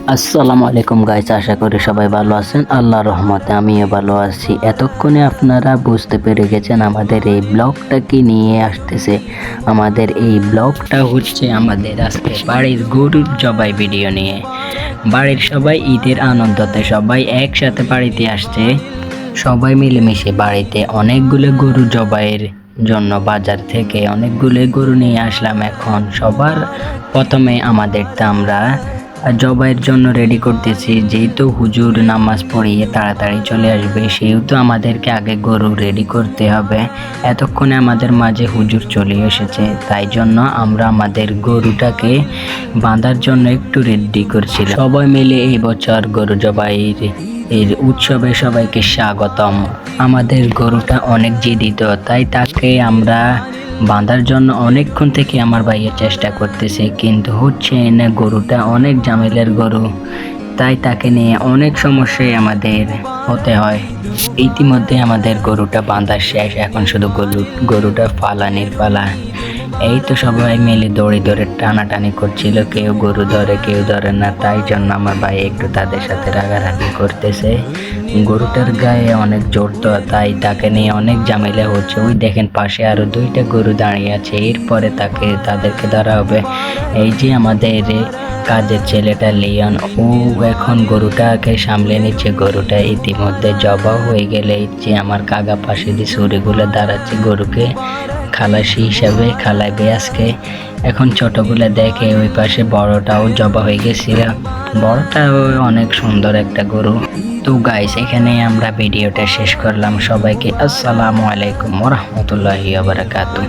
আসসালামু আলাইকুম গাইস, আশা করি সবাই ভালো আছেন। আল্লাহর রহমতে আমিও ভালো আছি। এতক্ষণে আপনারা বুঝতে পেরে গেছেন আমাদের এই ব্লগটা কি নিয়ে আসতেছে। আমাদের এই ব্লগটা হচ্ছে আমাদের আজকে বাড়ির গরুর জবাই ভিডিও নিয়ে। বাড়ির সবাই ঈদের আনন্দতে সবাই একসাথে বাড়িতে আসছে। সবাই মিলেমিশে বাড়িতে অনেকগুলো গরু জবাইয়ের জন্য বাজার থেকে অনেকগুলো গরু নিয়ে আসলাম। এখন সবার প্রথমে আমাদেরটা আমরা জবাইয়ের জন্য রেডি করতেছি। যেহেতু হুজুর নামাজ পড়িয়ে তাড়াতাড়ি চলে আসবে, সেহেতু আমাদেরকে আগে গরু রেডি করতে হবে। এতক্ষণে আমাদের মাঝে হুজুর চলে এসেছে, তাই জন্য আমরা আমাদের গরুটাকে বাঁধার জন্য একটু রেডি করছিলাম। সবাই মিলে এই বছর গরু জবাইয়ের উৎসবে সবাইকে স্বাগতম। আমাদের গরুটা অনেক জিদিত, তাই তাকে আমরা বাঁধার জন্য অনেকক্ষণ থেকে আমার ভাইয়ের চেষ্টা করতেছে, কিন্তু হচ্ছে না। গরুটা অনেক ঝামেলার গরু, তাই তাকে নিয়ে অনেক সমস্যায় আমাদের হতে হয়। ইতিমধ্যে আমাদের গরুটা বাঁধা শেষ, এখন শুধু গরুটা ফালানির পালা। এই তো সবাই মিলে দড়ি ধরে টানাটানি করছিল, কেউ গরু ধরে কেউ ধরে না, তাই জন্য আমার ভাই একটু তাদের সাথে রাগারাগি করতেছে। গরুটার গায়ে অনেক জোর তো, তাই তাকে নিয়ে অনেক ঝামেলা হচ্ছে। ওই দেখেন পাশে আরো দুইটা গরু দাঁড়িয়ে আছে, এরপরে তাদেরকে ধরা হবে। এই যে আমাদের কাজের ছেলেটা লিওন, ও এখন গরুটাকে সামলে নিচ্ছে। গরুটা ইতিমধ্যে জবা হয়ে গেলে যে আমার কাকা পাশে দিয়ে ছুরিগুলো দাঁড়াচ্ছে, গরুকে খালাসি হিসাবে খালাইবে আজকে। এখন ছোটগুলো দেখে ওই পাশে বড়টাও জবা হয়ে গেছিল। বড়টাও অনেক সুন্দর একটা গরু। তো গাইস, এখানে আমরা ভিডিওটা শেষ করলাম। সবাইকে আসসালামু আলাইকুম ওয়া রাহমাতুল্লাহি ওয়া বারাকাতুহু।